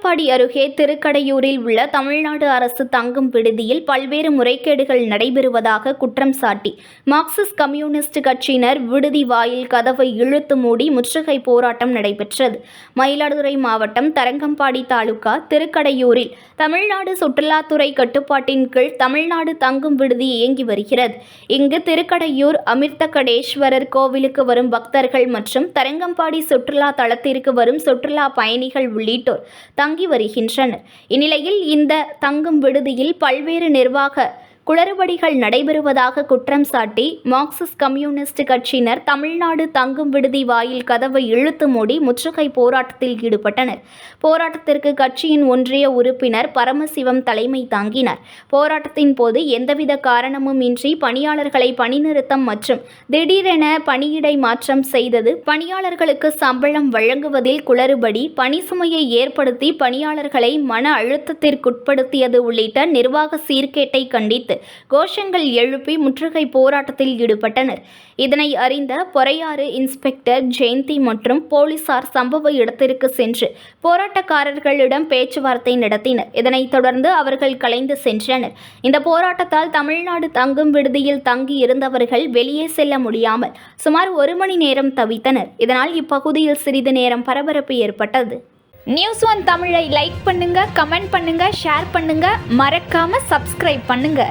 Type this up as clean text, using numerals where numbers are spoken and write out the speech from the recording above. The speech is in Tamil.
தரங்கம்பாடி அருகே திருக்கடையூரில் உள்ள தமிழ்நாடு அரசு தங்கும் விடுதியில் பல்வேறு முறைகேடுகள் நடைபெறுவதாக குற்றம் சாட்டி மார்க்சிஸ்ட் கம்யூனிஸ்ட் கட்சியினர் விடுதி வாயில் கதவை இழுத்து மூடி முற்றுகை போராட்டம் நடைபெற்றது. மயிலாடுதுறை மாவட்டம் தரங்கம்பாடி தாலுகா திருக்கடையூரில் தமிழ்நாடு சுற்றுலாத்துறை கட்டுப்பாட்டின் கீழ் தமிழ்நாடு தங்கும் விடுதி இயங்கி வருகிறது. இங்கு திருக்கடையூர் அமிர்தகடேஸ்வரர் கோவிலுக்கு வரும் பக்தர்கள் மற்றும் தரங்கம்பாடி சுற்றுலா தளத்திற்கு வரும் சுற்றுலா பயணிகள் உள்ளிட்டோர் தங்கி வருகின்றனர். இந்நிலையில் இந்த தங்கும் விடுதியில் பல்வேறு நிர்வாக குளறுபடிகள் நடைபெறுவதாக குற்றம் சாட்டி மார்க்சிஸ்ட் கம்யூனிஸ்ட் கட்சியினர் தமிழ்நாடு தங்கும் விடுதி வாயில் கதவை இழுத்து மூடி முற்றுகை போராட்டத்தில் ஈடுபட்டனர். போராட்டத்திற்கு கட்சியின் ஒன்றிய உறுப்பினர் பரமசிவம் தலைமை தாங்கினார். போராட்டத்தின் போது எந்தவித காரணமும் இன்றி பணியாளர்களை பணிநிறுத்தம் மற்றும் திடீரென பணியிடை மாற்றம் செய்தது, பணியாளர்களுக்கு சம்பளம் வழங்குவதில் குளறுபடி, பணி சுமையை ஏற்படுத்தி பணியாளர்களை மன அழுத்தத்திற்குட்படுத்தியது உள்ளிட்ட நிர்வாக சீர்கேட்டை கண்டித்து கோஷங்கள் எழுப்பி முற்றுகை போராட்டத்தில் ஈடுபட்டனர். இதனை அறிந்த பொறையாறு இன்ஸ்பெக்டர் ஜெயந்தி மற்றும் போலீசார் சம்பவ இடத்திற்கு சென்று போராட்டக்காரர்களிடம் பேச்சுவார்த்தை நடத்தினர். இதனைத் தொடர்ந்து அவர்கள் கலைந்து சென்றனர். இந்த போராட்டத்தால் தமிழ்நாடு தங்கும் விடுதியில் தங்கி இருந்தவர்கள் வெளியே செல்ல முடியாமல் சுமார் 1 மணி நேரம் தவித்தனர். இதனால் இப்பகுதியில் சிறிது நேரம் பரபரப்பு ஏற்பட்டது. News1 தமிழை லைக் பண்ணுங்க, கமெண்ட் பண்ணுங்க, ஷேர் பண்ணுங்க, மறக்காம சப்ஸ்கிரைப் பண்ணுங்க.